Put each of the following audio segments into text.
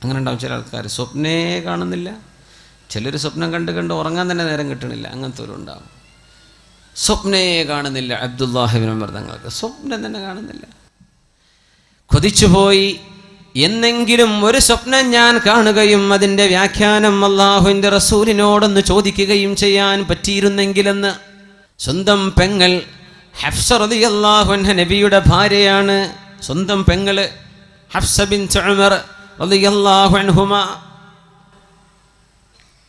അങ്ങനെ ഉണ്ടാവും ചില ആൾക്കാർ, സ്വപ്നേ കാണുന്നില്ല. ചിലർ സ്വപ്നം കണ്ട് ഉറങ്ങാൻ തന്നെ നേരം കിട്ടണില്ല, അങ്ങനത്തെ ഉണ്ടാവും. സ്വപ്നേ കാണുന്നില്ല. അബ്ദുല്ലാഹി ഇബ്നു ഉമർ തങ്ങൾക്ക് സ്വപ്നം തന്നെ കാണുന്നില്ല. കൊതിച്ചുപോയി, എന്നെങ്കിലും ഒരു സ്വപ്നം ഞാൻ കാണുകയും അതിൻ്റെ വ്യാഖ്യാനം അള്ളാഹുവിൻ്റെ റസൂലിനോടൊന്ന് ചോദിക്കുകയും ചെയ്യാൻ പറ്റിയിരുന്നെങ്കിലെന്ന്. സ്വന്തം പെങ്ങൾ ഹഫ്സ റളിയല്ലാഹു അൻഹ നബിയുടെ ഭാര്യയാണ്. സ്വന്തം പെങ്ങൾ ഹഫ്സ ബിൻത് ഉമർ റളിയല്ലാഹു അൻഹുമ.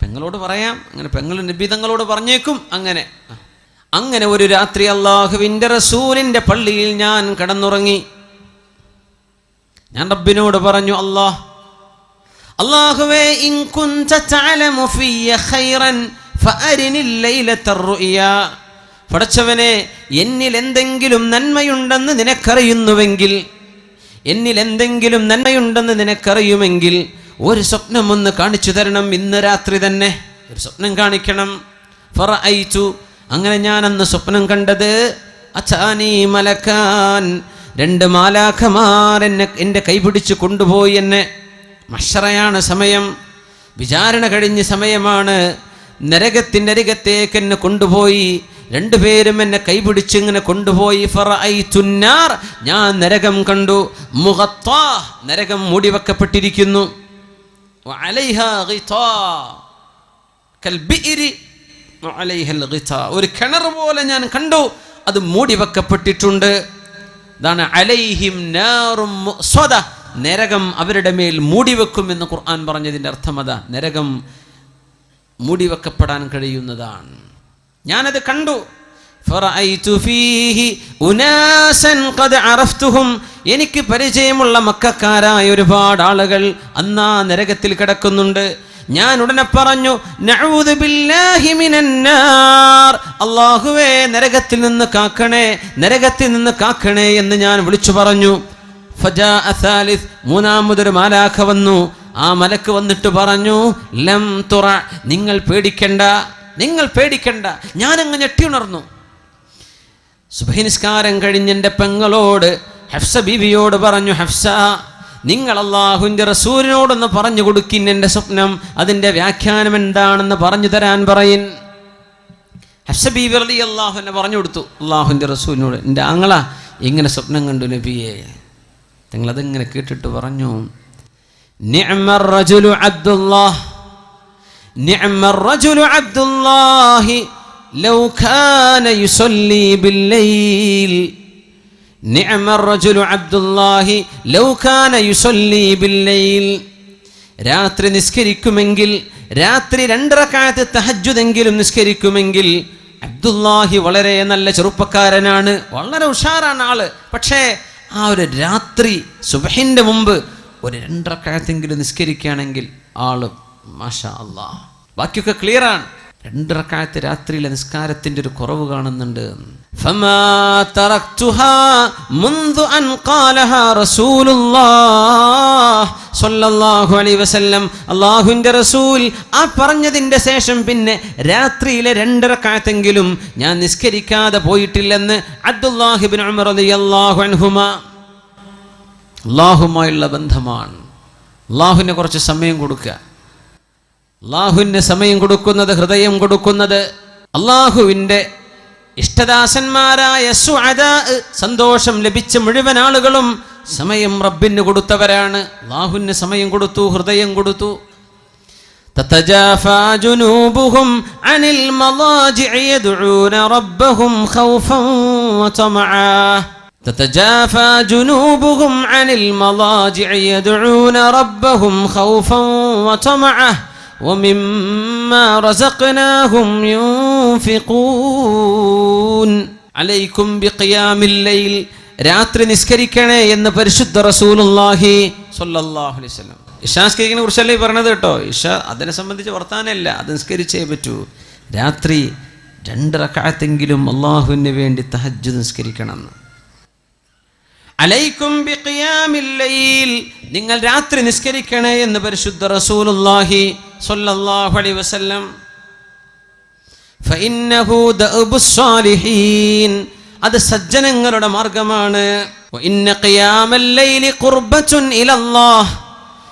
പെങ്ങളോട് പറയാം, അങ്ങനെ പെങ്ങൾ നബി തങ്ങളോട് പറഞ്ഞേക്കും. അങ്ങനെ ഒരു രാത്രി അള്ളാഹുവിൻ്റെ റസൂലിൻ്റെ പള്ളിയിൽ ഞാൻ കിടന്നുറങ്ങി. ഞാൻ റബ്ബിനോട് പറഞ്ഞു, അല്ലാഹുവേ, ഇൻ കുൻത തഅലമു ഫിയ ഖൈറൻ ഫഅരിനിൽ ലൈലത്തർ റുയാ. പടച്ചവനെ, എന്നിൽ എന്തെങ്കിലും നന്മയുണ്ടെന്ന് നിനക്കറിയുമെങ്കിൽ ഒരു സ്വപ്നം ഒന്ന് കാണിച്ചു തരണം. ഇന്ന് രാത്രി തന്നെ ഒരു സ്വപ്നം കാണിക്കണം. ഫറഅയ്തു, അങ്ങനെ ഞാൻ അന്ന് സ്വപ്നം കണ്ടത്, അതാനി മലക്കാൻ, 2 മാലാഖമാർ എൻ്റെ കൈപിടിച്ച് കൊണ്ടുപോയി. എന്നെ മഹ്ശറയാണ് സമയം, വിചാരണ കഴിഞ്ഞ സമയമാണ്. നരകത്തിൻ്റെ അരികത്തേക്ക് എന്നെ കൊണ്ടുപോയി. 2 പേരും എന്നെ കൈപിടിച്ച് ഇങ്ങനെ കൊണ്ടുപോയി. ഫറഅയ്തുന്നാർ, ഞാൻ നരകം കണ്ടു. മുഗത്താ, നരകം മൂടിവെക്കപ്പെട്ടിരിക്കുന്നു. വഅലൈഹാ ഗിതാ കൽബിഇരി വഅലൈഹൽ ഗിതാ, ഒരു കിണർ പോലെ ഞാൻ കണ്ടു, അത് മൂടിവെക്കപ്പെട്ടിട്ടുണ്ട്. ഇതാണ് അലൈഹിം നാറും മുഅ്സദ, നരകം അവരുടെ മേൽ മൂടിവെക്കും എന്ന് ഖുർആൻ പറഞ്ഞതിൻ്റെ അർത്ഥം അതാ. നരകം മൂടിവെക്കപ്പെടാൻ കഴിയുന്നതാണ്. ഞാനത് കണ്ടു. ഫറഅയ്തു ഫീഹി ഉനാസൻ ഖദ് അറഫ്തുഹും, എനിക്ക് പരിചയമുള്ള മക്കക്കാരായ ഒരുപാട് ആളുകൾ അന്നാ നരകത്തിൽ കിടക്കുന്നുണ്ട്. ഞാൻ ഉടനെ പറഞ്ഞു, നഊദു ബില്ലാഹി മിനന്നാർ, അല്ലാഹുവേ നരകത്തിൽ നിന്ന് കാക്കണേ എന്ന് ഞാൻ വിളിച്ചു പറഞ്ഞു. ഫജാഅ സാലിസ്, മൂന്നാമതൊരു മാലാഖ വന്നു. ആ മലക്ക് വന്നിട്ട് പറഞ്ഞു, ലം തുറ, നിങ്ങൾ പേടിക്കണ്ട. ഞാനങ്ങ് ഞെട്ടിയുണർന്നു. സുബ്ഹി നിസ്കാരം കഴിഞ്ഞ് എൻ്റെ പെങ്ങളോട് ഹഫ്സ ബീവിയോട് പറഞ്ഞു, ഹഫ്സ, നിങ്ങൾ അല്ലാഹുവിൻ്റെ റസൂലിനോടൊന്ന് പറഞ്ഞു കൊടുക്കിൻ എൻ്റെ സ്വപ്നം, അതിൻ്റെ വ്യാഖ്യാനം എന്താണെന്ന് പറഞ്ഞു തരാൻ പറയിൻ. ഹഫ്സ ബീവി റളിയല്ലാഹു അൻഹ പറഞ്ഞു കൊടുത്തു അല്ലാഹുവിൻ്റെ റസൂലിനോട്, എൻ്റെ ആങ്ങള ഇങ്ങനെ സ്വപ്നം കണ്ടു നബിയെ. നിങ്ങളതിങ്ങനെ കേട്ടിട്ട് പറഞ്ഞു, നിഅ്മർ റജുലു അബ്ദുല്ലാഹി ലൗ കാന യുസല്ലി ബില്ലൈൽ. നിഅ്മർ റജുലു അബ്ദുല്ലാഹി ലൗ കാന യുസല്ലി ബില്ലൈൽ. രാത്രി നിസ്കരിക്കുമെങ്കിൽ, രാത്രി 2 റക്അത്ത് തഹജ്ജുദെങ്കിലും നിസ്കരിക്കുമെങ്കിൽ, അബ്ദുല്ലാഹി വളരെ നല്ല ചെറുപ്പക്കാരനാണ്, വളരെ ഉഷാറാണ് ആള്. പക്ഷേ ആ ഒരു രാത്രി സുബ്ഹിന്റെ മുമ്പ് ഒരു 2 റക്അത്തെങ്കിലും നിസ്കരിക്കുകയാണെങ്കിൽ ആള് മാഷാ അല്ലാഹ്. ബാക്കിയൊക്കെ ക്ലിയറാണ്. 2 റക്അത്ത് രാത്രിയിലെ നിസ്കാരത്തിന്റെ ഒരു കുറവ് കാണുന്നുണ്ട്. ഫമാ തറക്തുഹാ മുൻദു അൻ ഖാലഹാ റസൂലുള്ളാഹ് സ്വല്ലല്ലാഹു അലൈഹി വസല്ലം, അല്ലാഹുവിൻ്റെ റസൂൽ ആ പറഞ്ഞതിൻ്റെ ശേഷം പിന്നെ രാത്രിയിലെ 2 റക്അത്തെങ്കിലും ഞാൻ നിസ്കരിക്കാതെ പോയിട്ടില്ലെന്ന് അബ്ദുല്ലാഹി ഇബ്നു ഉമർ റളിയല്ലാഹു അൻഹുമാ. അല്ലാഹുമായുള്ള ബന്ധമാണ്. അല്ലാഹുവിനെ കുറച്ച് സമയം കൊടുക്കുക. അല്ലാഹുവിന് സമയം കൊടുക്കുന്നത്, ഹൃദയം കൊടുക്കുന്നത്, അല്ലാഹുവിൻ്റെ ഇഷ്ടദാസന്മാരായ സുഅദാ, സന്തോഷം ലഭിച്ച മുഴുവൻ ആളുകളും സമയം റബ്ബിന് കൊടുത്തവരാണ്. അല്ലാഹുവിന് സമയം കൊടുത്തു, ഹൃദയം കൊടുത്തു. തതജാഫാ ജുനൂബുഹും അനിൽ മളാജിഇ യദ്ഊന റബ്ബഹും ഖൗഫൻ വതമആ. تتجافى جنوبهم عن المضاجع يدعون ربهم خوفا وطمعا ومما رزقناهم ينفقون عليكم بقيام الليل. രാത്രി നിസ്കരിക്കണേ എന്ന് പരിശുദ്ധ റസൂലുള്ളാഹി സ്വല്ലല്ലാഹു അലൈഹി വസല്ലം. ഇശാ നിസ്കരിക്കുന്നതിനെ കുറിച്ചല്ലേ പറഞ്ഞത് കേട്ടോ. ഇശ അതിനെ സംബന്ധിച്ച് വർത്താനല്ല, അത് നിസ്കരിച്ചേ പറ്റൂ. രാത്രി 2 റക്അത്തെങ്കിലും അല്ലാഹുവിന് വേണ്ടി തഹജ്ജുദ് നിസ്കരിക്കണം. അലൈക്കും ബിഖിയാമിൽ ലൈൽ, നിങ്ങൾ രാത്രി നിസ്കരിക്കണേ എന്ന് പരിശുദ്ധ റസൂലുള്ളാഹി സ്വല്ലല്ലാഹു അലൈഹി വസല്ലം. ഫഇന്നഹു ദഅബുസ് സാലിഹീൻ, അത് സജ്ജനങ്ങളുടെ മാർഗമാണ്. വഇന്ന ഖിയാമൽ ലൈലി ഖുർബത്തുൻ ഇലല്ലാഹ്,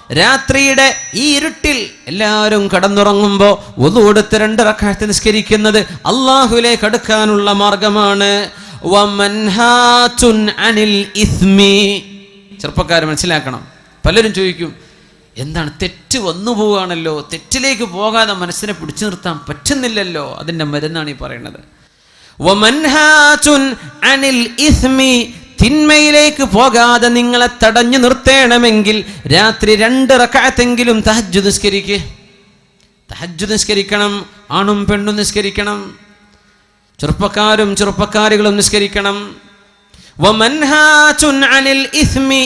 രാത്രിയുടെ ഈ ഇരുട്ടിൽ എല്ലാവരും കടന്നുറങ്ങുമ്പോൾ വുളു എടുത്ത് 2 റക്അത്ത് നിസ്കരിക്കുന്നത് അല്ലാഹുവിലേക്ക് അടുക്കാനുള്ള മാർഗമാണ്. വമൻഹാതുൻ അനിൽ ഇസ്മി. ചെറുപ്പക്കാർ മനസ്സിലാക്കണം. പലരും ചോദിക്കും, എന്താണ് തെറ്റ് വന്നു പോവുകയാണല്ലോ, തെറ്റിലേക്ക് പോകാതെ മനസ്സിനെ പിടിച്ചു നിർത്താൻ പറ്റുന്നില്ലല്ലോ. അതിൻ്റെ മരുന്നാണ് ഈ പറയുന്നത്. വമൻഹാതുൻ അനിൽ ഇസ്മി. തിന്മയിലേക്ക് പോകാതെ നിങ്ങളെ തടഞ്ഞു നിർത്തണമെങ്കിൽ രാത്രി 2 റക്അത്തെങ്കിലും തഹജ്ജുദ് നിസ്കരിക്കുക. തഹജ്ജുദ് നിസ്കരിക്കണം. ആണും പെണ്ണും നിസ്കരിക്കണം. ചെറുപ്പക്കാരും ചെറുപ്പക്കാരികളും നിസ്കരിക്കണം. വമൻഹാതുൻ അനിൽ ഇസ്മി.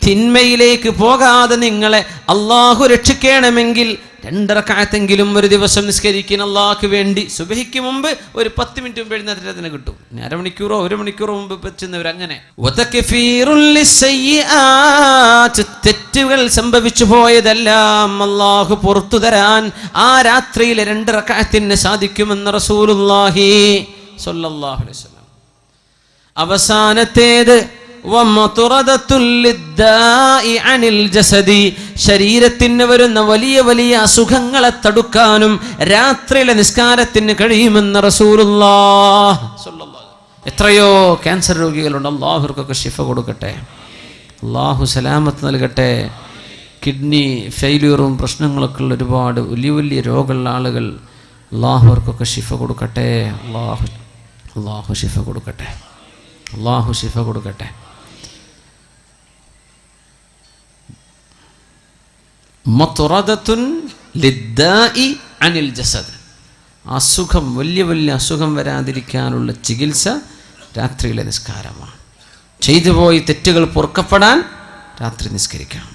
തിന്മയിലേക്ക് പോകാതെ നിങ്ങളെ അള്ളാഹു രക്ഷിക്കണമെങ്കിൽ 2 റക്അത്തെങ്കിലും ഒരു ദിവസം നിസ്കരിക്കുന്ന അള്ളാഹ്ക്ക് വേണ്ടി. സുബഹിക്ക് മുമ്പ് ഒരു 10 മിനിറ്റ് മുമ്പ് എഴുന്നേറ്റത്തിന് കിട്ടും. അരമണിക്കൂറോ 1 മണിക്കൂറോ മുമ്പ് വെച്ചുന്നവർ അങ്ങനെ. തെറ്റുകൾ സംഭവിച്ചു പോയതെല്ലാം അള്ളാഹു പുറത്തു തരാൻ ആ രാത്രിയിലെ 2 റക്അത്തിന് സാധിക്കുമെന്ന് റസൂലുള്ളാഹി സ്വല്ലല്ലാഹു അലൈഹി വസല്ലം. അവസാനത്തേത് ശരീരത്തിന് വരുന്ന വലിയ വലിയ അസുഖങ്ങളെ തടുക്കാനും രാത്രിയിലെ നിസ്കാരത്തിന് കഴിയുമെന്ന് റസൂലുള്ളാഹ് സ്വല്ലല്ലാഹു. എത്രയോ ക്യാൻസർ രോഗികളുണ്ട്. അല്ലാഹുവർക്കൊക്കെ ശിഫ കൊടുക്കട്ടെ. അല്ലാഹു സലാമത്ത് നൽകട്ടെ. കിഡ്നി ഫെയിലിയറും പ്രശ്നങ്ങളൊക്കെ ഉള്ള ഒരുപാട് വലിയ വലിയ രോഗമുള്ള ആളുകൾ, അല്ലാഹുവർക്കൊക്കെ ശിഫ കൊടുക്കട്ടെ. അല്ലാഹു ശിഫ കൊടുക്കട്ടെ. അല്ലാഹു ശിഫ കൊടുക്കട്ടെ. മത്റദത്തുൻ ലിദ്ദാഇ അനിൽ ജസദ്. അസുഖം, വലിയ വലിയ അസുഖം വരാതിരിക്കാനുള്ള ചികിത്സ രാത്രിയിലെ നിസ്കാരമാണ്. ചെയ്തു പോയി തെറ്റുകൾ പൊറുക്കപ്പെടാൻ രാത്രി നിസ്കരിക്കണം.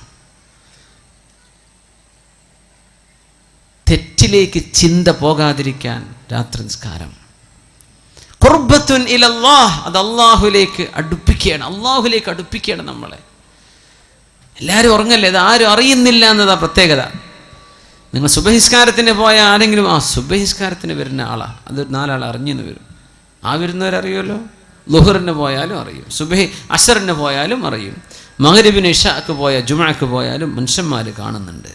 തെറ്റിലേക്ക് ചിന്ത പോകാതിരിക്കാൻ രാത്രി നിസ്കാരം. ഖുർബത്തുൻ ഇലല്ലാഹ്. അത് അല്ലാഹുവിലേക്ക് അടുപ്പിക്കുകയാണ്. അല്ലാഹുവിലേക്ക് അടുപ്പിക്കുകയാണ് നമ്മളെ. എല്ലാവരും ഉറങ്ങല്ലേ, ഇത് ആരും അറിയുന്നില്ല എന്നതാ പ്രത്യേകത. നിങ്ങൾ സുബഹിസ്കാരത്തിന് പോയ ആരെങ്കിലും സുബഹിസ്കാരത്തിന് വരുന്ന ആളാണ്, അത് 4 ആൾ അറിഞ്ഞെന്ന് വരും. വരുന്നവരറിയുമല്ലോ. ളുഹറിന് പോയാലും അറിയും, സുബഹി അസറിന് പോയാലും അറിയും, മഗ്രിബിന് ഇശാക്ക് പോയ ജുമുഅക്ക് പോയാലും മനുഷ്യന്മാർ കാണുന്നുണ്ട്.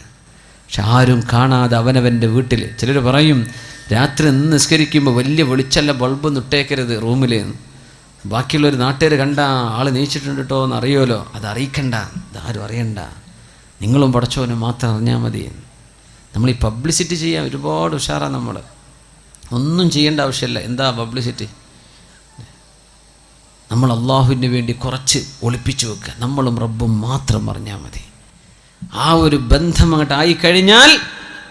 പക്ഷെ ആരും കാണാതെ അവനവൻ്റെ വീട്ടിൽ. ചിലർ പറയും രാത്രി നിസ്കരിക്കുമ്പോൾ വലിയ വെളിച്ചല്ല ബൾബ് നിട്ടേക്കരുത് റൂമിൽ. ബാക്കിയുള്ളൊരു നാട്ടുകാർ കണ്ട ആൾ നീച്ചിട്ടുണ്ട് കേട്ടോ എന്ന് അറിയുമല്ലോ. അത് അറിയിക്കണ്ട, ഇതാരും അറിയണ്ട, നിങ്ങളും പടച്ചോനും മാത്രം അറിഞ്ഞാൽ മതി. നമ്മൾ ഈ പബ്ലിസിറ്റി ചെയ്യാൻ ഒരുപാട് ഉഷാറാണ്. നമ്മൾ ഒന്നും ചെയ്യേണ്ട ആവശ്യമില്ല. എന്താ പബ്ലിസിറ്റി? നമ്മൾ അള്ളാഹുവിന് വേണ്ടി കുറച്ച് ഒളിപ്പിച്ചു വെക്കുക. നമ്മളും റബ്ബും മാത്രം അറിഞ്ഞാൽ മതി. ആ ഒരു ബന്ധം അങ്ങോട്ട് ആയിക്കഴിഞ്ഞാൽ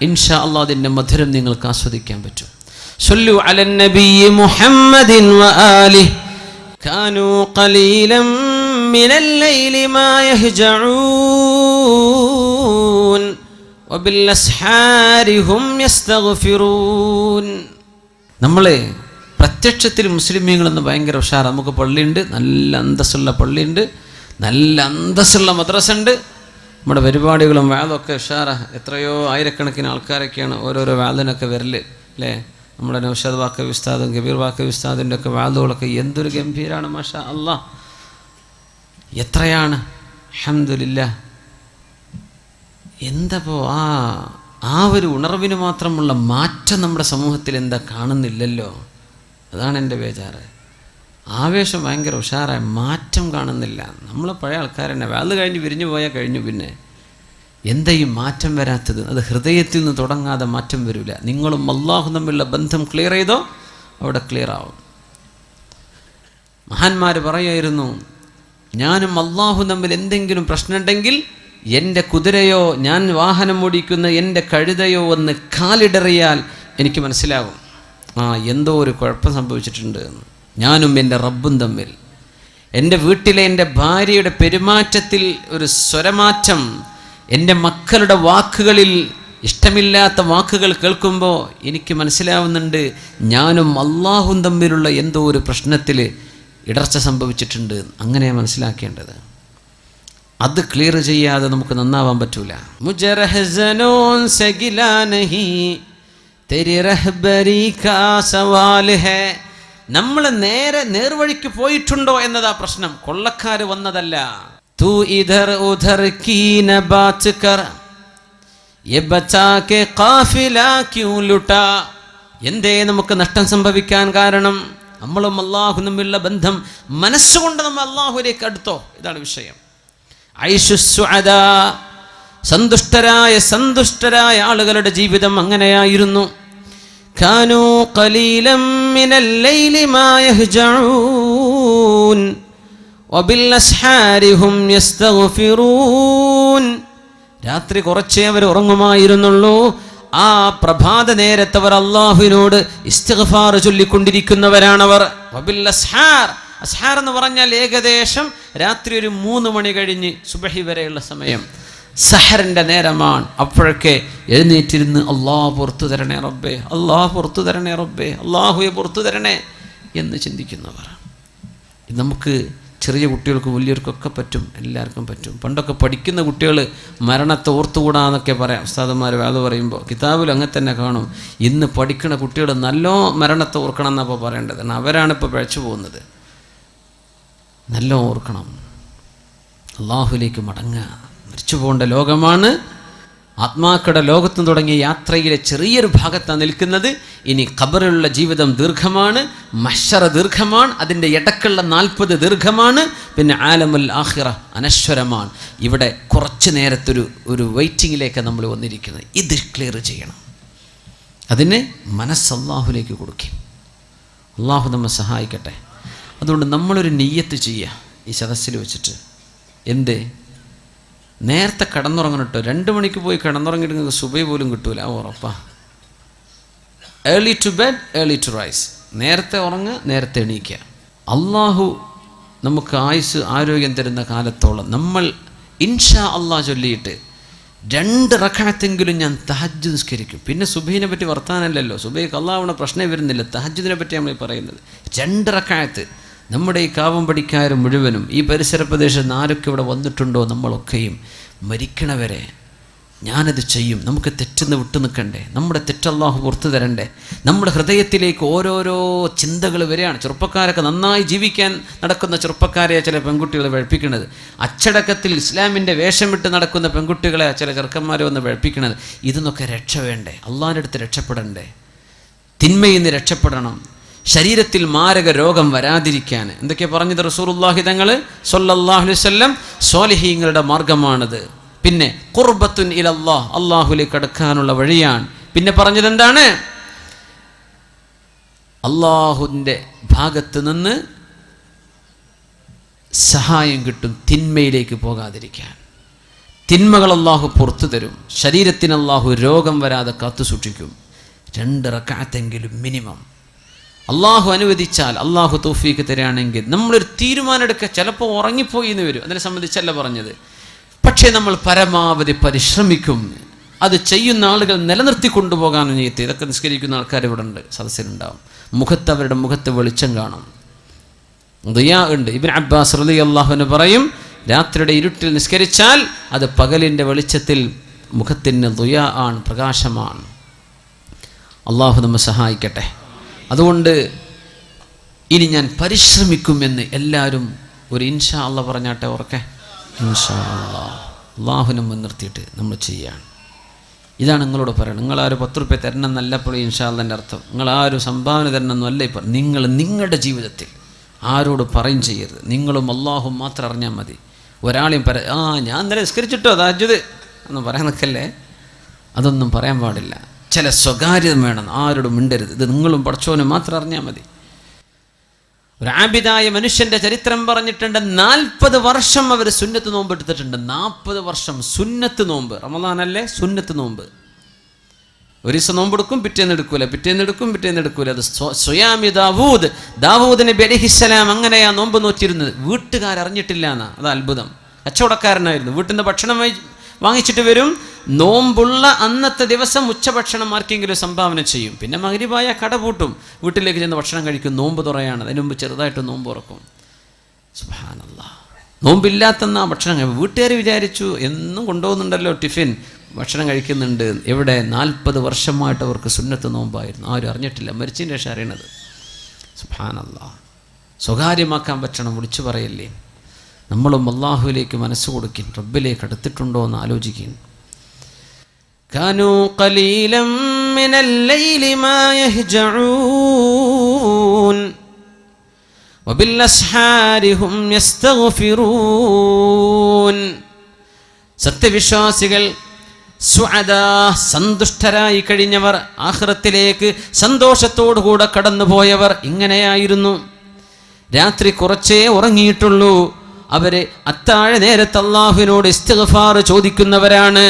ഇൻഷാ അല്ലാഹ് അതിൻ്റെ മധുരം നിങ്ങൾക്ക് ആസ്വദിക്കാൻ പറ്റും. സ്വല്ലു അലൻ നബിയ്യി മുഹമ്മദിൻ വആലിഹി കാനൂ ഖലീലൻ മിനൽ ലൈലി മാ യഹ്ജഊൻ വബിൽ അസ്ഹാരി ഹും യസ്തഗ്ഫിറൂൻ. നമ്മൾ പ്രത്യക്ഷത്തിൽ മുസ്ലിമീങ്ങളെന്ന് ഭയങ്കര ഉഷാർ. നമുക്ക് പള്ളിയുണ്ട്, നല്ല അന്തസ്സുള്ള പള്ളിയുണ്ട്, നല്ല അന്തസ്സുള്ള മദ്രസ ഉണ്ട്. നമ്മുടെ പരിപാടികളും വാദമൊക്കെ ഉഷാറാ. എത്രയോ ആയിരക്കണക്കിന് ആൾക്കാരൊക്കെയാണ് ഓരോരോ വാദിനൊക്കെ വരല് അല്ലേ. നമ്മുടെ നൗഷാദ് വാക്കവി ഉസ്താദും കബീർ വാക്കവി ഉസ്താദിൻ്റെ ഒക്കെ വാദുകളൊക്കെ എന്തൊരു ഗംഭീരാണ്. മാഷാ അല്ലാഹ്, എത്രയാണ്. അൽഹംദുലില്ലാഹ്. എന്തപ്പോ ആ ഒരു ഉണർവിന് മാത്രമുള്ള മാറ്റം നമ്മുടെ സമൂഹത്തിൽ എന്താ കാണുന്നില്ലല്ലോ. അതാണ് എൻ്റെ ബേജാറ്. ആവേശം ഭയങ്കര ഉഷാറായ മാറ്റം കാണുന്നില്ല. നമ്മൾ പഴയ ആൾക്കാരെന്നെ വാത് കഴിഞ്ഞ് വിരിഞ്ഞു പോയാൽ കഴിഞ്ഞു. പിന്നെ എന്താ ഈ മാറ്റം വരാത്തത്? അത് ഹൃദയത്തിൽ നിന്ന് തുടങ്ങാതെ മാറ്റം വരില്ല. നിങ്ങളും അല്ലാഹും തമ്മിലുള്ള ബന്ധം ക്ലിയർ ചെയ്തോ അവിടെ ക്ലിയർ ആവും. മഹാന്മാർ പറയുമായിരുന്നു, ഞാനും അല്ലാഹും തമ്മിൽ എന്തെങ്കിലും പ്രശ്നമുണ്ടെങ്കിൽ എൻ്റെ കുതിരയോ ഞാൻ വാഹനം ഓടിക്കുന്ന എൻ്റെ കഴുതയോ ഒന്ന് കാലിടറിയാൽ എനിക്ക് മനസ്സിലാകും എന്തോ ഒരു കുഴപ്പം സംഭവിച്ചിട്ടുണ്ട് എന്ന്. ഞാനും എൻ്റെ റബ്ബും തമ്മിൽ, എൻ്റെ വീട്ടിലെ എൻ്റെ ഭാര്യയുടെ പെരുമാറ്റത്തിൽ ഒരു സ്വരമാറ്റം, എൻ്റെ മക്കളുടെ വാക്കുകളിൽ ഇഷ്ടമില്ലാത്ത വാക്കുകൾ കേൾക്കുമ്പോൾ എനിക്ക് മനസ്സിലാവുന്നുണ്ട് ഞാനും അല്ലാഹും തമ്മിലുള്ള എന്തോ ഒരു പ്രശ്നത്തിൽ ഇടർച്ച സംഭവിച്ചിട്ടുണ്ട്. അങ്ങനെ മനസ്സിലാക്കേണ്ടത്. അത് ക്ലിയർ ചെയ്യാതെ നമുക്ക് നന്നാവാൻ പറ്റൂല. മുജറഹ്സനോൻ സഗിലാ നഹി തെരി റഹ്ബരി കാ സവാൽ ഹേ. നമ്മൾ നേർവഴിക്ക് പോയിട്ടുണ്ടോ എന്നതാ പ്രശ്നം. കൊള്ളക്കാർ വന്നതല്ല. തൂ ഇധർ ഉധർ കീ ന ബാത് കർ എന്തേ നമുക്ക് നഷ്ടം സംഭവിക്കാൻ കാരണം? നമ്മളും അള്ളാഹു തമ്മിലുള്ള ബന്ധം മനസ്സുകൊണ്ട് നമ്മൾ അള്ളാഹുവിലേക്ക് അടുത്തോ? ഇതാണ് വിഷയം. ഐശുസ്സുഅദാ, സന്തുഷ്ടരായ ആളുകളുടെ ജീവിതം അങ്ങനെയായിരുന്നു. കാനൂ ഖലീലം മിനൽ ലൈലി മാ യഹ്ജഊൻ വബിൽ അസ്ഹാരി ഹും യസ്തഗ്ഫിറൂൻ. രാത്രി കുറച്ചേ അവർ ഉറങ്ങുമായിരുന്നുള്ളൂ. ആ പ്രഭാത നേരത്തവർ അള്ളാഹുവിനോട് ഇസ്തിഗ്ഫാർ ചൊല്ലിക്കൊണ്ടിരിക്കുന്നവരാണവർ. വബിൽ അസ്ഹാർ, അസ്ഹാർ എന്ന് പറഞ്ഞാൽ ഏകദേശം രാത്രി ഒരു 3 മണി കഴിഞ്ഞ് സുബഹി വരെയുള്ള സമയം, സഹറിൻ്റെ നേരമാണ്. അപ്പോഴൊക്കെ എഴുന്നേറ്റിരുന്ന് അള്ളാഹു പുറത്തു തരണേ റബ്ബേ, അള്ളാഹു പുറത്തു തരണേ റബ്ബേ, അള്ളാഹുവെ പുറത്തു തരണേ എന്ന് ചിന്തിക്കുന്നവർ. നമുക്ക് ചെറിയ കുട്ടികൾക്ക് വലിയവർക്കൊക്കെ പറ്റും, എല്ലാവർക്കും പറ്റും. പണ്ടൊക്കെ പഠിക്കുന്ന കുട്ടികൾ മരണത്തെ ഓർത്തുകൂടാന്നൊക്കെ പറയാം ഉസ്താദന്മാർ അത് പറയുമ്പോൾ. കിതാബിൽ അങ്ങനെ തന്നെ കാണും. ഇന്ന് പഠിക്കുന്ന കുട്ടികൾ നല്ലോ മരണത്തെ ഓർക്കണം എന്നപ്പോൾ പറയേണ്ടത്. അവരാണിപ്പോൾ പിഴച്ചു പോകുന്നത്. നല്ല ഓർക്കണം, അള്ളാഹുലേക്ക് മടങ്ങുക. മരിച്ചു പോകേണ്ട ലോകമാണ്. ആത്മാക്കളുടെ ലോകത്തും തുടങ്ങിയ യാത്രയിലെ ചെറിയൊരു ഭാഗത്താണ് നിൽക്കുന്നത്. ഇനി ഖബറിലുള്ള ജീവിതം ദീർഘമാണ്, മഹ്ശറ ദീർഘമാണ്, അതിൻ്റെ ഇടക്കുള്ള 40 ദീർഘമാണ്, പിന്നെ ആലമുൽ ആഖിറ അനശ്വരമാണ്. ഇവിടെ കുറച്ച് നേരത്തൊരു വെയിറ്റിങ്ങിലേക്ക് നമ്മൾ വന്നിരിക്കുന്നത്. ഇത് ക്ലിയർ ചെയ്യണം. അതിന് മനസ്സ് അള്ളാഹുലേക്ക് കൊടുക്കും. അള്ളാഹു നമ്മെ സഹായിക്കട്ടെ. അതുകൊണ്ട് നമ്മളൊരു നിയ്യത്ത് ചെയ്യുക ഈ സദസ്സിൽ വെച്ചിട്ട്. എന്ത്? നേരത്തെ കിടന്നുറങ്ങണം കേട്ടോ. 2 മണിക്ക് പോയി കിടന്നുറങ്ങിയിട്ട് നിങ്ങൾക്ക് സുബഹി പോലും കിട്ടൂല, ഉറപ്പാ. Early to bed early to rise. നേരത്തെ ഉറങ്ങുക, നേരത്തെ എണീക്കുക. അള്ളാഹു നമുക്ക് ആയുസ് ആരോഗ്യം തരുന്ന കാലത്തോളം നമ്മൾ ഇൻഷാ അള്ളാഹ് ചൊല്ലിയിട്ട് 2 റക്അത്തെങ്കിലും ഞാൻ തഹജ്ജുദ് നിസ്കരിക്കും. പിന്നെ സുബഹിനെ പറ്റി വർത്താനല്ലല്ലോ. സുബഹിക്ക് അള്ളാഹുവിനെ പ്രശ്നം വരുന്നില്ല. തഹജ്ജുദിനെ പറ്റി നമ്മൾ പറയുന്നത് 2 റക്അത്ത്. നമ്മുടെ ഈ കാവമ്പടിക്കാർ മുഴുവനും ഈ പരിസര പ്രദേശത്ത് ആരൊക്കെ ഇവിടെ വന്നിട്ടുണ്ടോ നമ്മളൊക്കെയും മരിക്കണവരെ ഞാനത് ചെയ്യും. നമുക്ക് തെറ്റെന്ന് വിട്ടു നിൽക്കണ്ടേ? നമ്മുടെ തെറ്റല്ലാഹു പുറത്തു തരണ്ടേ? നമ്മുടെ ഹൃദയത്തിലേക്ക് ഓരോരോ ചിന്തകൾ വരികയാണ്. ചെറുപ്പക്കാരൊക്കെ നന്നായി ജീവിക്കാൻ നടക്കുന്ന ചെറുപ്പക്കാരെ ചില പെൺകുട്ടികളെ വഴപ്പിക്കുന്നത്, അച്ചടക്കത്തിൽ ഇസ്ലാമിൻ്റെ വേഷമിട്ട് നടക്കുന്ന പെൺകുട്ടികളെ ചില ചെറുക്കന്മാരെ വന്ന് വഴപ്പിക്കുന്നത്. ഇതിന്നൊക്കെ രക്ഷ വേണ്ടേ? അള്ളാഹിൻ്റെ അടുത്ത് രക്ഷപ്പെടണ്ടേ? തിന്മയിൽ നിന്ന് രക്ഷപ്പെടണം. ശരീരത്തിൽ മാരക രോഗം വരാതിരിക്കാൻ എന്തൊക്കെയാണ് പറഞ്ഞത് റസൂലുള്ളാഹി തങ്ങൾ സ്വല്ലല്ലാഹു അലൈഹി വസല്ലം? സ്വാലിഹീങ്ങളുടെ മാർഗമാണത്. പിന്നെ ഖുർബത്തുൻ ഇലല്ലാഹ്, അള്ളാഹുലേക്ക് അടുക്കാനുള്ള വഴിയാണ്. പിന്നെ പറഞ്ഞത് എന്താണ്? അള്ളാഹുവിൻ്റെ ഭാഗത്ത് നിന്ന് സഹായം കിട്ടും തിന്മയിലേക്ക് പോകാതിരിക്കാൻ. തിന്മകൾ അള്ളാഹു പുറത്തു തരും. ശരീരത്തിന് അള്ളാഹു രോഗം വരാതെ കാത്തു സൂക്ഷിക്കും. 2 റക്അത്തെങ്കിലും മിനിമം. അള്ളാഹു അനുവദിച്ചാൽ, അള്ളാഹു തൗഫീക്ക് തരികയാണെങ്കിൽ നമ്മളൊരു തീരുമാനം എടുക്കുക. ചിലപ്പോൾ ഉറങ്ങിപ്പോയി എന്ന് വരും, അതിനെ സംബന്ധിച്ചല്ല പറഞ്ഞത്. പക്ഷേ നമ്മൾ പരമാവധി പരിശ്രമിക്കും. അത് ചെയ്യുന്ന ആളുകൾ നിലനിർത്തി കൊണ്ടുപോകാൻ നീയത്ത്. ഇതൊക്കെ നിസ്കരിക്കുന്ന ആൾക്കാർ ഇവിടെ ഉണ്ട്, സദസ്സിലുണ്ടാവും. മുഖത്ത് അവരുടെ മുഖത്ത് വെളിച്ചം കാണും, ദുആ ഉണ്ട്. ഇബ്നു അബ്ബാസ് റളിയല്ലാഹു അൻഹു പറയും, രാത്രിയുടെ ഇരുട്ടിൽ നിസ്കരിച്ചാൽ അത് പകലിൻ്റെ വെളിച്ചത്തിൽ മുഖത്തിന് ദുആ ആണ്, പ്രകാശമാണ്. അള്ളാഹു നമ്മെ സഹായിക്കട്ടെ. അതുകൊണ്ട് ഇനി ഞാൻ പരിശ്രമിക്കുമെന്ന് എല്ലാവരും ഒരു ഇൻഷാ അള്ളാഹ് പറഞ്ഞാട്ടെ. ഓർക്കെ, ഇൻഷാ അള്ളാഹ്. അള്ളാഹുവിനെ മുൻനിർത്തിയിട്ട് നമ്മൾ ചെയ്യാണ്. ഇതാണ് നിങ്ങളോട് പറയണം. നിങ്ങളാരും 10 രൂപ തരണം എന്നല്ലപ്പോൾ ഇൻഷാ അള്ളാഹിൻ്റെ അർത്ഥം. നിങ്ങളാരും സംഭാവന തരണം എന്നല്ല ഇപ്പം. നിങ്ങൾ നിങ്ങളുടെ ജീവിതത്തിൽ ആരോട് പറയും ചെയ്യരുത്. നിങ്ങളും അള്ളാഹും മാത്രം അറിഞ്ഞാൽ മതി. ഒരാളെയും ഞാൻ ഇന്നലെ നിസ്കരിച്ചിട്ടോ തഹജ്ജുദ് ഒന്നും പറയാൻ നിൽക്കല്ലേ. അതൊന്നും പറയാൻ പാടില്ല. ചില സ്വകാര്യത വേണം, ആരോടും മിണ്ടരുത്. ഇത് നിങ്ങളും പടച്ചോനും മാത്രം അറിഞ്ഞാൽ മതി. ഒരു ആബിദായ മനുഷ്യൻ്റെ ചരിത്രം പറഞ്ഞിട്ടുണ്ട്. 40 വർഷം അവർ സുന്നത്ത് നോമ്പ് എടുത്തിട്ടുണ്ട്. 40 വർഷം സുന്നത്ത് നോമ്പ്. റമദാനല്ലേ സുന്നത്ത് നോമ്പ്. ഒരു ദിവസം നോമ്പെടുക്കും, പിറ്റേന്ന് എടുക്കൂല, പിറ്റേന്ന് എടുക്കൂല. അത് സ്വയാമി ദാവൂദ് നബി അലൈഹിസ്സലാം അങ്ങനെയാ നോമ്പ് നോറ്റിരുന്നത്. വീട്ടുകാരറിഞ്ഞിട്ടില്ല എന്നാ. അത് അത്ഭുതം. കച്ചവടക്കാരനായിരുന്നു. വീട്ടിൽ നിന്ന് ഭക്ഷണം വാങ്ങിച്ചിട്ട് വരും. നോമ്പുള്ള അന്നത്തെ ദിവസം ഉച്ചഭക്ഷണം ആർക്കെങ്കിലും സംഭാവന ചെയ്യും. പിന്നെ മഗ്രിബായ കട പൂട്ടും, വീട്ടിലേക്ക് ചെന്ന് ഭക്ഷണം കഴിക്കും. നോമ്പ് തുറയാണ്. അതിന് മുമ്പ് ചെറുതായിട്ട് നോമ്പ് തുറക്കും. സുബ്ഹാനല്ലാഹ്. നോമ്പില്ലാത്തെന്നാ ഭക്ഷണം. വീട്ടുകാർ വിചാരിച്ചു എന്നും കൊണ്ടുപോകുന്നുണ്ടല്ലോ ടിഫിൻ, ഭക്ഷണം കഴിക്കുന്നുണ്ട്. എവിടെ? 40 വർഷമായിട്ട് അവർക്ക് സുന്നത്ത് നോമ്പായിരുന്നു. ആരും അറിഞ്ഞിട്ടില്ല. മരിച്ചതിൻ്റെ ശേഷം അറിയണത്. സുബ്ഹാനല്ലാഹ്. സ്വകാര്യമാക്കാൻ പറ്റണം, വിളിച്ചു പറയല്ലേ. നമ്മളും അള്ളാഹുവിലേക്ക് മനസ്സ് കൊടുക്കും. റബ്ബിലേക്ക് അടുത്തിട്ടുണ്ടോ എന്ന് ആലോചിക്കും. കാനൂ ഖലീലം മിനൽ ലൈലി മാ യഹ്ജഊൻ വബിൽ അസ്ഹാരി ഹും യസ്തഗ്ഫിറൂൻ. സത്യവിശ്വാസികൾ സുഅദാ, സന്തുഷ്ടരായി കഴിഞ്ഞവർ, ആഖിറത്തിലേക്ക് സന്തോഷത്തോടുകൂടെ കടന്നുപോയവർ ഇങ്ങനെയായിരുന്നു. രാത്രി കുറച്ചേ ഉറങ്ങിയിട്ടുള്ളൂ. അവര് അത്താഴ നേരത്ത് അല്ലാഹുവിനോട് ഇസ്തിഗ്ഫാർ ചോദിക്കുന്നവരാണ്.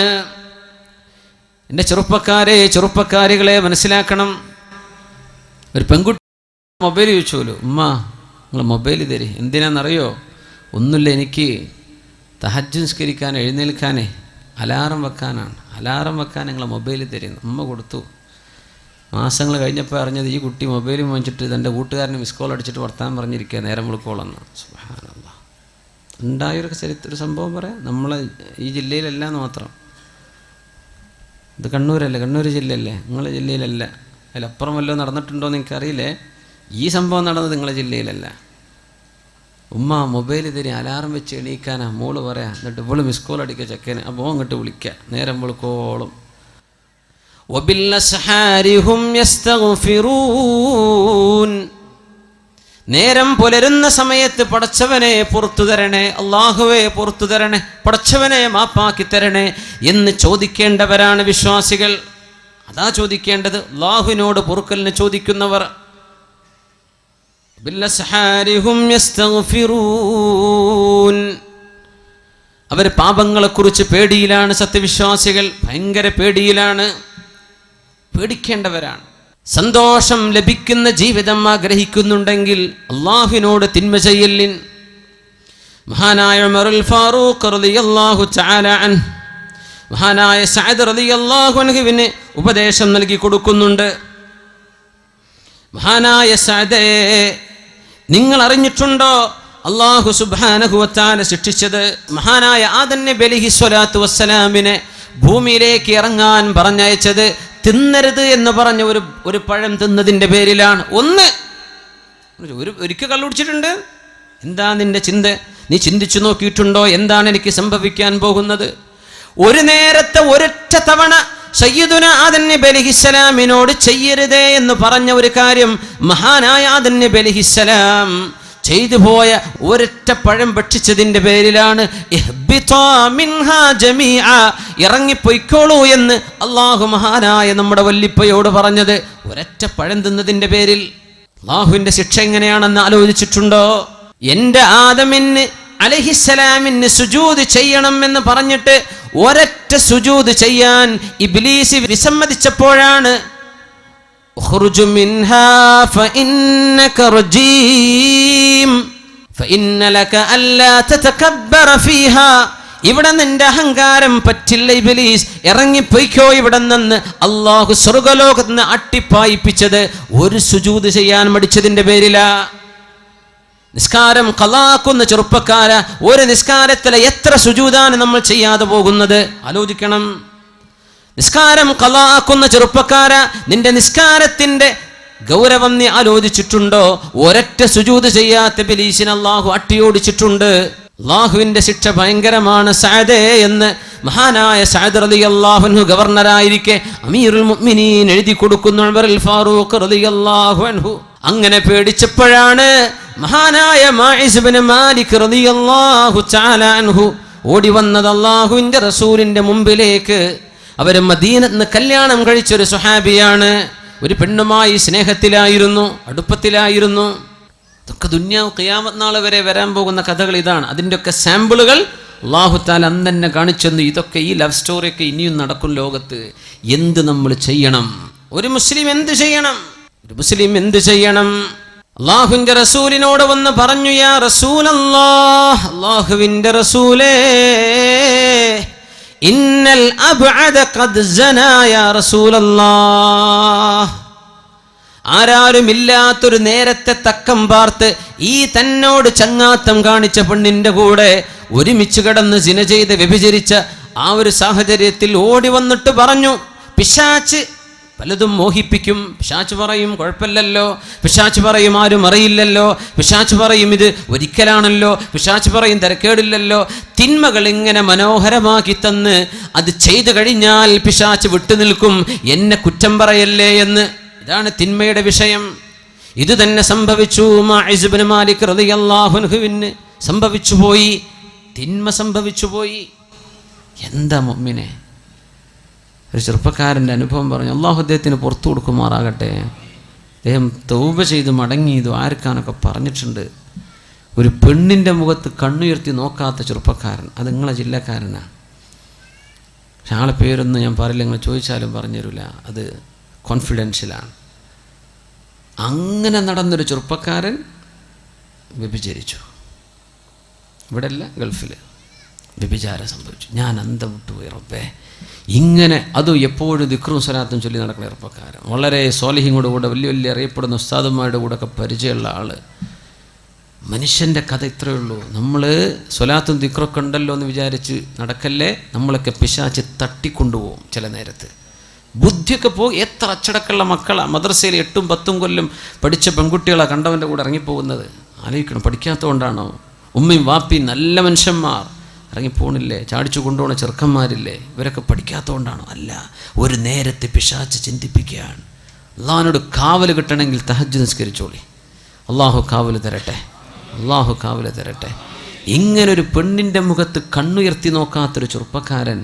എൻ്റെ ചെറുപ്പക്കാരികളെ മനസ്സിലാക്കണം. ഒരു പെൺകുട്ടി മൊബൈൽ ചോദിച്ചോലു, ഉമ്മ നിങ്ങൾ മൊബൈൽ തരി. എന്തിനാണെന്നറിയോ? ഒന്നുമില്ല, എനിക്ക് തഹജ്ജുദ് നിസ്കരിക്കാൻ എഴുന്നേൽക്കാനേ അലാറം വെക്കാനാണ്. അലാറം വെക്കാൻ നിങ്ങൾ മൊബൈൽ തരുന്നു. ഉമ്മ കൊടുത്തു. മാസങ്ങൾ കഴിഞ്ഞപ്പോൾ അറിഞ്ഞത് ഈ കുട്ടി മൊബൈൽ വാങ്ങിച്ചിട്ട് തൻ്റെ കൂട്ടുകാരന് മിസ് കോൾ അടിച്ചിട്ട് വർത്താനം പറഞ്ഞിരിക്കുക നേരം വിളിക്കോളെന്ന്. സുബ്ഹാനല്ലാഹ്. ഉണ്ടായൊരു ഒരു സംഭവം പറയാം. നമ്മളെ ഈ ജില്ലയിലല്ല മാത്രം. ഇത് കണ്ണൂരല്ലേ, കണ്ണൂർ ജില്ലയല്ലേ, നിങ്ങളെ ജില്ലയിലല്ല. അതിലപ്പുറം വല്ലതും നടന്നിട്ടുണ്ടോ എന്ന് എനിക്കറിയില്ലേ. ഈ സംഭവം നടന്നത് നിങ്ങളെ ജില്ലയിലല്ല. ഉമ്മ മൊബൈൽ തരി, അലാറം വെച്ച് എണീക്കാനാ മോള് പറയാം. എന്നിട്ട് ഇവള് മിസ് കോൾ അടിക്കുക ചെക്കന്. അപ്പോൾ അങ്ങോട്ട് വിളിക്കുക നേരം വിളിക്കോളും. നേരം പുലരുന്ന സമയത്ത് പടച്ചവനെ പുറത്തു തരണേ, അള്ളാഹുവെ പുറത്തു തരണേ, പടച്ചവനെ മാപ്പാക്കി തരണേ എന്ന് ചോദിക്കേണ്ടവരാണ് വിശ്വാസികൾ. അതാ ചോദിക്കേണ്ടത്. അള്ളാഹുവിനോട് പൊറുക്കലിന് ചോദിക്കുന്നവർ. അവർ പാപങ്ങളെക്കുറിച്ച് പേടിയിലാണ്. സത്യവിശ്വാസികൾ ഭയങ്കര പേടിയിലാണ്, പേടിക്കേണ്ടവരാണ്. സന്തോഷം ലഭിക്കുന്ന ജീവിതം ആഗ്രഹിക്കുന്നുണ്ടെങ്കിൽ അള്ളാഹുവിനോട് തിന്മ ചെയ്യലിൻ. മഹാനായ ഉമറുൽ ഫാറൂഖ് റളിയല്ലാഹു തആല അൻഹു മഹാനായ സഅദ് റളിയല്ലാഹു അൻഹുവിന് ഉപദേശം നൽകി കൊടുക്കുന്നുണ്ട്. മഹാനായ സഅദേ, നിങ്ങൾ അറിഞ്ഞിട്ടുണ്ടോ അല്ലാഹു സുബ്ഹാനഹു വ തആല സൃഷ്ടിച്ചത് മഹാനായ ആദം നബി അലൈഹി സ്വലാത്തു വസ്സലാമിനെ ഭൂമിയിലേക്ക് ഇറങ്ങാൻ പറഞ്ഞയച്ചത് തിന്നരുത് എന്ന് പറഞ്ഞ ഒരു പഴം തിന്നതിൻ്റെ പേരിലാണ്. ഒരിക്കൽ കള്ളുടിച്ചിട്ടുണ്ട്. എന്താ നിന്റെ ചിന്ത? നീ ചിന്തിച്ചു നോക്കിയിട്ടുണ്ടോ എന്താണ് എനിക്ക് സംഭവിക്കാൻ പോകുന്നത്? ഒരു നേരത്തെ ഒരൊറ്റ തവണ സയ്യിദുന ആദം നബി അലൈഹിസ്സലാമിനോട് ചെയ്യരുതേ എന്ന് പറഞ്ഞ ഒരു കാര്യം മഹാനായ ആദം നബി അലൈഹിസ്സലാം ചെയ്തു പോയ ഒരൊറ്റ പഴം ഭക്ഷിച്ചതിൻ്റെ പേരിലാണ് ഇറങ്ങിപ്പോയിക്കോളൂ എന്ന് അള്ളാഹു മഹാനായ നമ്മുടെ വല്ലിപ്പയോട് പറഞ്ഞത്. ഒരൊറ്റ പഴം തിന്നതിൻ്റെ പേരിൽ. അള്ളാഹുവിൻ്റെ ശിക്ഷ എങ്ങനെയാണെന്ന് ആലോചിച്ചിട്ടുണ്ടോ? എൻ്റെ ആദമിന് അലൈഹിസ്സലാമിന് സുജൂദ് ചെയ്യണം എന്ന് പറഞ്ഞിട്ട് ഒരൊറ്റ സുജൂദ് ചെയ്യാൻ ഇബ്ലീസ് വിസമ്മതിച്ചപ്പോഴാണ് ഉഖ്റുജ് മിൻഹാ ഫഇന്നക റജീം ഫഇന്ന ലക അല്ലാ തതകബ്ബറ ഫീഹാ. ഇവിടെ നിന്റെ അഹങ്കാരം പറ്റില്ല ഇബ്ലീസ്, ഇറങ്ങിപ്പോയിക്കോ ഇവിടെ നിന്ന്. അള്ളാഹു സ്വർഗ്ഗലോകത്ത് നിന്ന് അട്ടിപ്പായിപ്പിച്ചത് ഒരു സുജൂദ് ചെയ്യാൻ മടിച്ചതിൻ്റെ പേരിലാ. നിസ്കാരം ഖളാക്കുന്ന ചെറുപ്പക്കാര, ഒരു നിസ്കാരത്തിലെ എത്ര സുജൂദാണ് നമ്മൾ ചെയ്യാതെ പോകുന്നത്? ആലോചിക്കണം. നിസ്കാരം ഖളാക്കുന്ന ചെറുപ്പക്കാര, നിന്റെ നിസ്കാരത്തിന്റെ ഗൗരവം നീ ആലോചിച്ചിട്ടുണ്ടോ? ഒരൊറ്റ സുജൂദ് ചെയ്യാത്ത ഇബ്ലീസിനെ അല്ലാഹു അട്ടിയോടിച്ചിട്ടുണ്ട്. അല്ലാഹുവിന്റെ ശിക്ഷ ഭയങ്കരമാണ് സഅദേ എന്ന് മഹാനായ സഅദ് റളിയല്ലാഹു അൻഹു ഗവർണറായിരിക്കെ അമീറുൽ മുഅ്മിനീൻ എഴുതി കൊടുക്കുന്നു ഉമറുൽ ഫാറൂഖ് റളിയല്ലാഹു അൻഹു. അങ്ങനെ പേടിച്ചപ്പോഴാണ് മഹാനായ മാഇസ് ഇബ്നു മാലിക് റളിയല്ലാഹു തആല അൻഹു ഓടി വന്നത് അല്ലാഹുവിന്റെ റസൂലിന്റെ മുമ്പിലേക്ക്. അവര് മദീനത്ത് നിന്ന് കല്യാണം കഴിച്ചൊരു സ്വഹാബിയാണ്. ഒരു പെണ്ണുമായി സ്നേഹത്തിലായിരുന്നു, അടുപ്പത്തിലായിരുന്നു. ഇതൊക്കെ ദുനിയാവ് ഖിയാമത്ത് നാൾ വരെ വരാൻ പോകുന്ന കഥകൾ ഇതാണ്. അതിൻ്റെയൊക്കെ സാമ്പിളുകൾ അല്ലാഹു തആല അന്ന് തന്നെ കാണിച്ചെന്ന്. ഇതൊക്കെ ഈ ലവ് സ്റ്റോറിയൊക്കെ ഇനിയും നടക്കും ലോകത്ത്. എന്ത് നമ്മൾ ചെയ്യണം? ഒരു മുസ്ലിം എന്ത് ചെയ്യണം? ഒരു മുസ്ലിം എന്ത് ചെയ്യണം? അല്ലാഹുവിന്റെ റസൂലിനോട് വന്ന് പറഞ്ഞു, യാ റസൂലല്ലാഹ്, അല്ലാഹുവിന്റെ റസൂലേ, ഇന്നൽ അബ്അദ ഖദ് സനാ യാ റസൂലല്ലാഹ്. ആരാരുമില്ലാത്തൊരു നേരത്തെ തക്കം പാർത്ത് ഈ തന്നോട് ചങ്ങാത്തം കാണിച്ച പെണ്ണിന്റെ കൂടെ ഒരുമിച്ച് കിടന്ന് സിന ചെയ്ത് വ്യഭിചരിച്ച ആ ഒരു സാഹചര്യത്തിൽ ഓടി വന്നിട്ട് പറഞ്ഞു, പിശാച്ച് പലതും മോഹിപ്പിക്കും. പിശാച് പറയും കുഴപ്പമില്ലല്ലോ, പിശാച് പറയും ആരും അറിയില്ലല്ലോ, പിശാച് പറയും ഇത് ഒരിക്കലാണല്ലോ, പിശാച് പറയും തിരക്കേടില്ലല്ലോ. തിന്മകൾ ഇങ്ങനെ മനോഹരമാക്കി തന്ന് അത് ചെയ്തു കഴിഞ്ഞാൽ പിശാച് വിട്ടുനിൽക്കും, എന്നെ കുറ്റം പറയല്ലേ എന്ന്. ഇതാണ് തിന്മയുടെ വിഷയം. ഇത് തന്നെ സംഭവിച്ചു മാഇസ് ഇബ്നു മാലിക് റളിയല്ലാഹു അൻഹുവിന് സംഭവിച്ചു പോയി, തിന്മ സംഭവിച്ചു പോയി. എന്താ മുഅ്മിനെ, ഒരു ചെറുപ്പക്കാരൻ്റെ അനുഭവം പറഞ്ഞു. അള്ളാഹു അദ്ദേഹത്തിന് പുറത്തു കൊടുക്കുമാറാകട്ടെ. അദ്ദേഹം തൗബ ചെയ്ത് മടങ്ങി ദുആർക്കാനൊക്കെ പറഞ്ഞിട്ടുണ്ട്. ഒരു പെണ്ണിൻ്റെ മുഖത്ത് കണ്ണുയർത്തി നോക്കാത്ത ചെറുപ്പക്കാരൻ, അത് നിങ്ങളെ ജില്ലക്കാരനാണ്. പക്ഷെ ആളെ പേരൊന്നും ഞാൻ പറയില്ല, നിങ്ങൾ ചോദിച്ചാലും പറഞ്ഞുതരില്ല, അത് കോൺഫിഡൻഷ്യലാണ്. അങ്ങനെ നടന്നൊരു ചെറുപ്പക്കാരൻ വ്യഭിചരിച്ചു. ഇവിടെ അല്ല, ഗൾഫിൽ വ്യഭിചാരം സംഭവിച്ചു. ഞാൻ അന്തം വിട്ടുപോയി റബ്ബേ. ഇങ്ങനെ അതും എപ്പോഴും ദിക്റും സ്വലാത്തും ചൊല്ലി നടക്കുന്ന ചെറുപ്പക്കാരൻ, വളരെ സ്വാലിഹിങ്ങളുടെ കൂടെ വലിയ വലിയ അറിയപ്പെടുന്ന ഉസ്താദന്മാരുടെ കൂടെ ഒക്കെ പരിചയമുള്ള ആൾ. മനുഷ്യൻ്റെ കഥ ഇത്രയേ ഉള്ളൂ. നമ്മൾ സ്വലാത്തും ദിക്റൊക്കെ ഉണ്ടല്ലോ എന്ന് വിചാരിച്ച് നടക്കല്ലേ, നമ്മളൊക്കെ പിശാച് തട്ടിക്കൊണ്ടുപോകും. ചില നേരത്ത് ബുദ്ധിയൊക്കെ പോകും. എത്ര അച്ചടക്കമുള്ള മക്കളാണ് മദ്രസയിൽ 8ഉം 10ഉം കൊല്ലം പഠിച്ച പെൺകുട്ടികളാണ് കണ്ടവൻ്റെ കൂടെ ഇറങ്ങിപ്പോകുന്നത്. ആലോചിക്കണം, പഠിക്കാത്തതുകൊണ്ടാണോ? ഉമ്മയും വാപ്പിയും നല്ല മനുഷ്യന്മാർ ഇറങ്ങിപ്പോണില്ലേ? ചാടിച്ചു കൊണ്ടുപോകുന്ന ചെറുക്കന്മാരില്ലേ? ഇവരൊക്കെ പഠിക്കാത്തതുകൊണ്ടാണോ? അല്ല, ഒരു നേരത്തെ പിശാച് ചിന്തിപ്പിക്കുകയാണ്. അള്ളാഹിനോട് കാവൽ കിട്ടണമെങ്കിൽ തഹജ്ജുദ് നിസ്കരിച്ചോളി. അള്ളാഹു കാവൽ തരട്ടെ, അള്ളാഹു കാവൽ തരട്ടെ. ഇങ്ങനൊരു പെണ്ണിൻ്റെ മുഖത്ത് കണ്ണുയർത്തി നോക്കാത്തൊരു ചെറുപ്പക്കാരൻ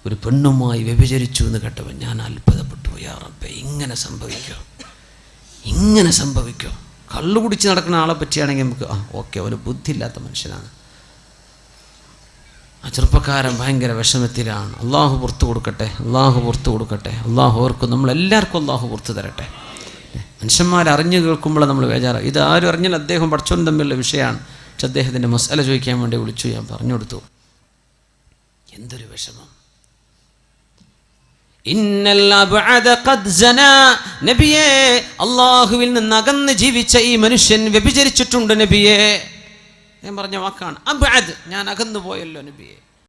ഒരു പെണ്ണുമായി വ്യഭിചരിച്ചു എന്ന് കേട്ടവൻ ഞാൻ അത്ഭുതപ്പെട്ടു. യാ റബ്ബേ, ഇങ്ങനെ സംഭവിക്കോ? ഇങ്ങനെ സംഭവിക്കോ? കള്ളു കുടിച്ച് നടക്കുന്ന ആളെ പറ്റിയാണെങ്കിൽ നമുക്ക് ഓക്കെ, അവന് ബുദ്ധിയില്ലാത്ത മനുഷ്യനാണ്. ആ ചെറുപ്പക്കാരൻ ഭയങ്കര വിഷമത്തിലാണ്. അള്ളാഹു പുറത്തു കൊടുക്കട്ടെ, അള്ളാഹു പുറത്തു കൊടുക്കട്ടെ. അള്ളാഹു ഓർക്കും, നമ്മളെല്ലാവർക്കും അള്ളാഹു പുറത്തു തരട്ടെ. മനുഷ്യന്മാർ അറിഞ്ഞു കേൾക്കുമ്പോൾ നമ്മൾ ബേജാറ്. ഇത് ആരും അറിഞ്ഞാൽ അദ്ദേഹം പഠിച്ചോൻ തമ്മിലുള്ള വിഷയമാണ്. പക്ഷെ അദ്ദേഹത്തിൻ്റെ മസാല ചോദിക്കാൻ വേണ്ടി വിളിച്ചു, ഞാൻ പറഞ്ഞു കൊടുത്തു. എന്തൊരു വിഷമം. നബിയേ, അള്ളാഹുവിൽ നിന്ന് അകന്ന് ജീവിച്ച ഈ മനുഷ്യൻ വ്യഭിചരിച്ചിട്ടുണ്ട് നബിയേ. ഞാൻ പറഞ്ഞ വാക്കാണ് അബ്അദ്, ഞാൻ അകന്നു പോയല്ലോ നബിയെ.